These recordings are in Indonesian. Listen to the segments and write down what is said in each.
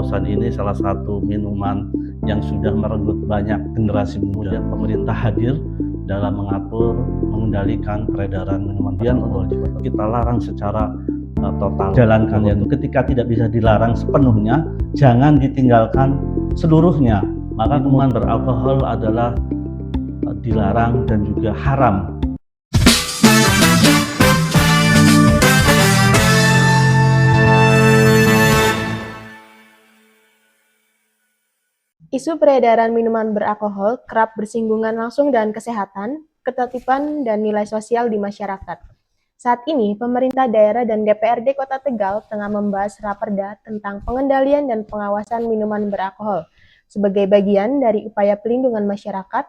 oplosan ini salah satu minuman yang sudah merenggut banyak generasi muda. Pemerintah hadir dalam mengatur, mengendalikan peredaran minuman beralkohol di kota. Kita larang secara total. Jalankan ya. Ketika tidak bisa dilarang sepenuhnya, jangan ditinggalkan seluruhnya. Maka minuman beralkohol adalah dilarang dan juga haram. Isu peredaran minuman beralkohol kerap bersinggungan langsung dengan kesehatan, ketertiban, dan nilai sosial di masyarakat. Saat ini, pemerintah daerah dan DPRD Kota Tegal tengah membahas Raperda tentang pengendalian dan pengawasan minuman beralkohol sebagai bagian dari upaya pelindungan masyarakat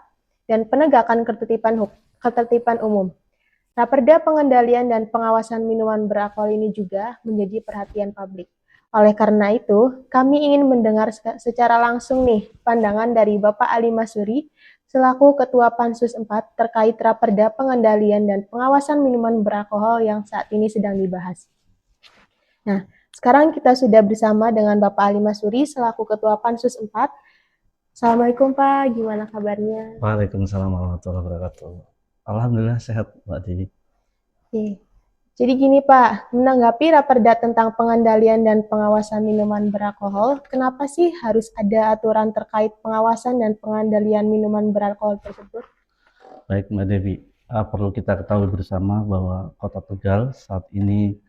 dan penegakan ketertiban umum. Raperda pengendalian dan pengawasan minuman beralkohol ini juga menjadi perhatian publik. Oleh karena itu, kami ingin mendengar secara langsung nih pandangan dari Bapak Ali Masuri selaku Ketua Pansus 4 terkait Raperda pengendalian dan pengawasan minuman beralkohol yang saat ini sedang dibahas. Nah, sekarang kita sudah bersama dengan Bapak Ali Masuri selaku Ketua Pansus 4. Assalamualaikum Pak, gimana kabarnya? Waalaikumsalam warahmatullahi wabarakatuh. Alhamdulillah sehat Mbak Dewi. Oke. Jadi gini Pak, menanggapi Raperda tentang pengendalian dan pengawasan minuman beralkohol, kenapa sih harus ada aturan terkait pengawasan dan pengendalian minuman beralkohol tersebut? Baik Mbak Dewi, perlu kita ketahui bersama bahwa Kota Tegal saat ini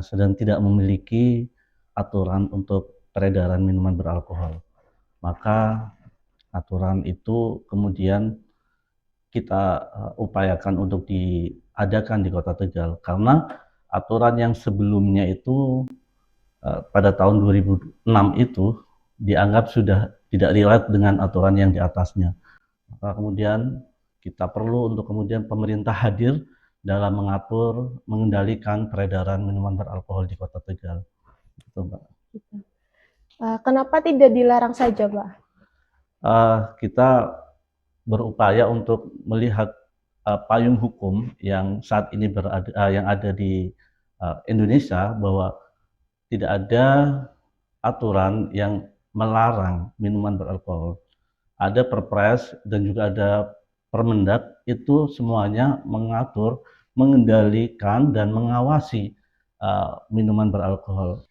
sedang tidak memiliki aturan untuk peredaran minuman beralkohol. Maka aturan itu kemudian kita upayakan untuk diadakan di Kota Tegal, karena aturan yang sebelumnya itu pada tahun 2006 itu dianggap sudah tidak relate dengan aturan yang di atasnya. Maka kemudian kita perlu untuk kemudian pemerintah hadir dalam mengatur, mengendalikan peredaran minuman beralkohol di Kota Tegal. Gitu, Mbak. Kenapa tidak dilarang saja, Pak? Kita berupaya untuk melihat payung hukum yang saat ini yang ada di Indonesia, bahwa tidak ada aturan yang melarang minuman beralkohol. Ada Perpres dan juga ada Permendak, itu semuanya mengatur, mengendalikan dan mengawasi minuman beralkohol.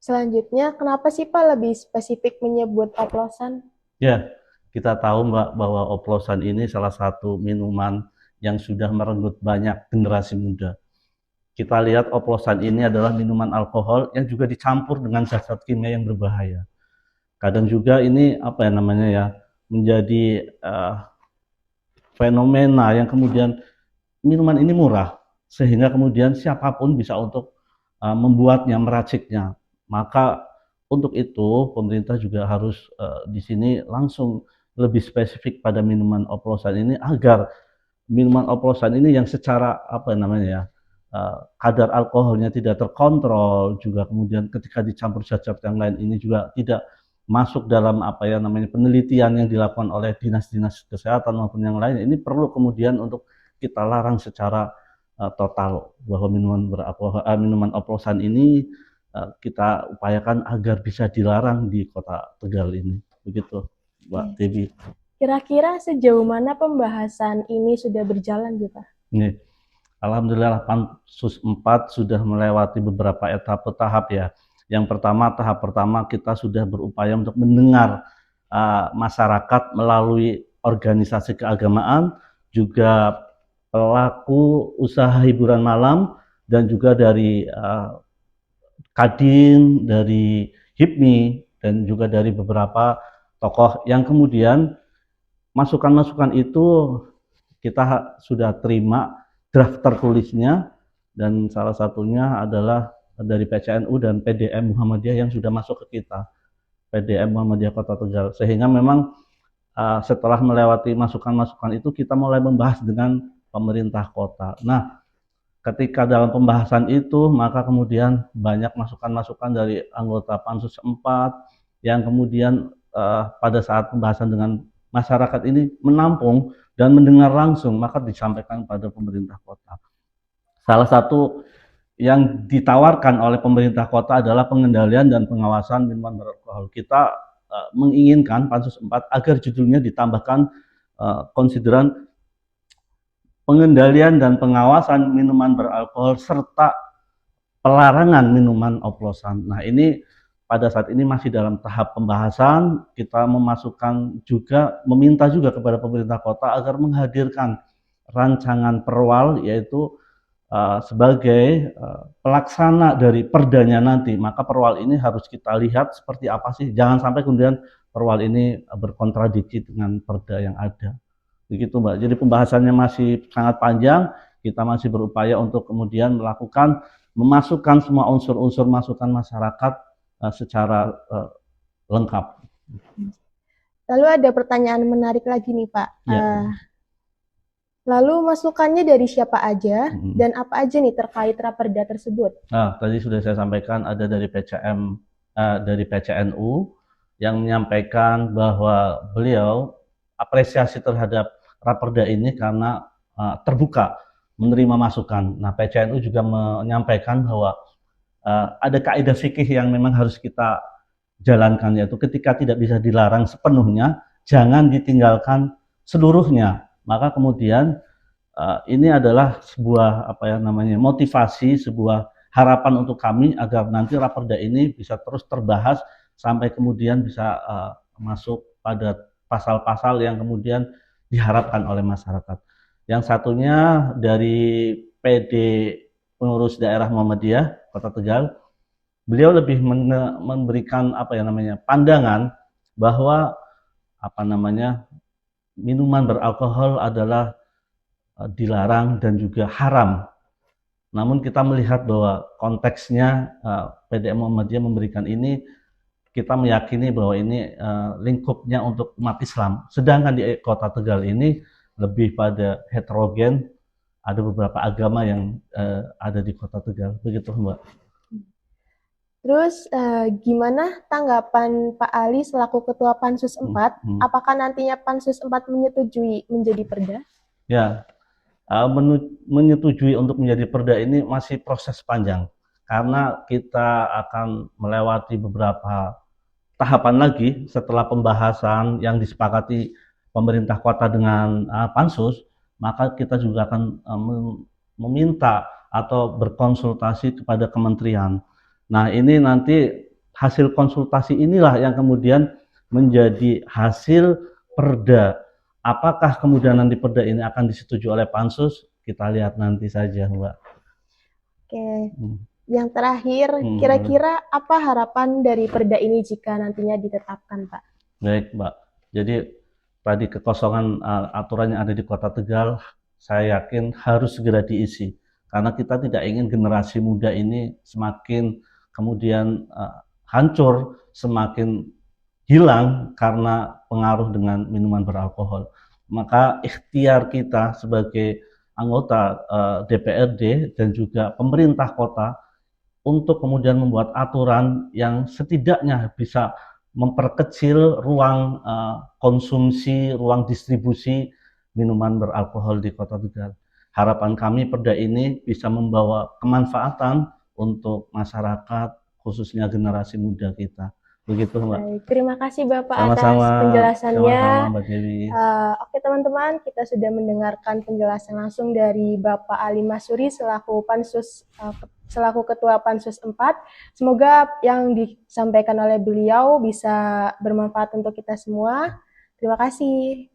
Selanjutnya, kenapa sih Pak lebih spesifik menyebut oplosan? Ya, kita tahu Mbak bahwa oplosan ini salah satu minuman yang sudah merenggut banyak generasi muda. Kita lihat oplosan ini adalah minuman alkohol yang juga dicampur dengan zat-zat kimia yang berbahaya. Kadang juga ini menjadi fenomena yang kemudian minuman ini murah, sehingga kemudian siapapun bisa untuk membuatnya, meraciknya. Maka untuk itu pemerintah juga harus di sini langsung lebih spesifik pada minuman oplosan ini, agar minuman oplosan ini yang secara kadar alkoholnya tidak terkontrol, juga kemudian ketika dicampur zat-zat yang lain ini juga tidak masuk dalam penelitian yang dilakukan oleh dinas-dinas kesehatan maupun yang lain. Ini perlu kemudian untuk kita larang secara total, bahwa minuman oplosan ini kita upayakan agar bisa dilarang di Kota Tegal ini. Begitu, Mbak Dewi. Kira-kira sejauh mana pembahasan ini sudah berjalan, Pak? Alhamdulillah Pansus 4 sudah melewati beberapa tahap ya. Tahap pertama kita sudah berupaya untuk mendengar masyarakat melalui organisasi keagamaan, juga pelaku usaha hiburan malam, dan juga dari Kadin, dari HIPMI, dan juga dari beberapa tokoh yang kemudian masukan-masukan itu kita sudah terima draft tertulisnya, dan salah satunya adalah dari PCNU dan PDM Muhammadiyah yang sudah masuk ke kita, PDM Muhammadiyah Kota Tegal, sehingga memang setelah melewati masukan-masukan itu kita mulai membahas dengan pemerintah kota. Nah, ketika dalam pembahasan itu, maka kemudian banyak masukan-masukan dari anggota Pansus 4 yang kemudian pada saat pembahasan dengan masyarakat ini menampung dan mendengar langsung, maka disampaikan pada pemerintah kota. Salah satu yang ditawarkan oleh pemerintah kota adalah pengendalian dan pengawasan minuman beralkohol. Kita menginginkan Pansus 4 agar judulnya ditambahkan konsideran pengendalian dan pengawasan minuman beralkohol serta pelarangan minuman oplosan. Nah, ini pada saat ini masih dalam tahap pembahasan. Kita meminta juga kepada pemerintah kota agar menghadirkan rancangan perwal, yaitu sebagai pelaksana dari perdanya nanti. Maka perwal ini harus kita lihat seperti apa sih, jangan sampai kemudian perwal ini berkontradiksi dengan perda yang ada. Begitu Mbak, jadi pembahasannya masih sangat panjang, kita masih berupaya untuk kemudian memasukkan semua unsur-unsur masukan masyarakat secara lengkap. Lalu ada pertanyaan menarik lagi nih Pak. Ya. Lalu masukannya dari siapa aja dan apa aja nih terkait raperda tersebut? Nah, tadi sudah saya sampaikan ada dari PCM, dari PCNU yang menyampaikan bahwa beliau apresiasi terhadap raperda ini karena terbuka menerima masukan. Nah, PCNU juga menyampaikan bahwa ada kaidah fikih yang memang harus kita jalankan, yaitu ketika tidak bisa dilarang sepenuhnya, jangan ditinggalkan seluruhnya. Maka kemudian ini adalah sebuah motivasi, sebuah harapan untuk kami agar nanti raperda ini bisa terus terbahas sampai kemudian bisa masuk pada pasal-pasal yang kemudian diharapkan oleh masyarakat. Yang satunya dari PD Pengurus Daerah Muhammadiyah Kota Tegal, beliau lebih memberikan pandangan bahwa minuman beralkohol adalah dilarang dan juga haram. Namun kita melihat bahwa konteksnya PDM Muhammadiyah memberikan ini, kita meyakini bahwa ini lingkupnya untuk umat Islam. Sedangkan di Kota Tegal ini lebih pada heterogen, ada beberapa agama yang ada di Kota Tegal. Begitu Mbak. Terus gimana tanggapan Pak Ali selaku Ketua Pansus 4? Apakah nantinya Pansus 4 menyetujui menjadi perda? Ya, menyetujui untuk menjadi perda ini masih proses panjang. Karena kita akan melewati beberapa tahapan lagi setelah pembahasan yang disepakati pemerintah kota dengan Pansus, maka kita juga akan meminta atau berkonsultasi kepada kementerian. Nah, ini nanti hasil konsultasi inilah yang kemudian menjadi hasil perda. Apakah kemudian nanti perda ini akan disetujui oleh Pansus? Kita lihat nanti saja, Mbak. Oke. Yang terakhir, kira-kira apa harapan dari perda ini jika nantinya ditetapkan, Pak? Baik, Mbak. Jadi tadi kekosongan aturan yang ada di Kota Tegal, saya yakin harus segera diisi. Karena kita tidak ingin generasi muda ini semakin kemudian hancur, semakin hilang karena pengaruh dengan minuman beralkohol. Maka ikhtiar kita sebagai anggota DPRD dan juga pemerintah kota untuk kemudian membuat aturan yang setidaknya bisa memperkecil ruang konsumsi, ruang distribusi minuman beralkohol di Kota Tegal. Harapan kami perda ini bisa membawa kemanfaatan untuk masyarakat, khususnya generasi muda kita. Begitu Mbak. Baik, terima kasih Bapak atas penjelasannya. Sama-sama Mbak Dewi. Oke teman-teman, kita sudah mendengarkan penjelasan langsung dari Bapak Ali Masuri selaku Ketua Pansus 4. Semoga yang disampaikan oleh beliau bisa bermanfaat untuk kita semua. Terima kasih.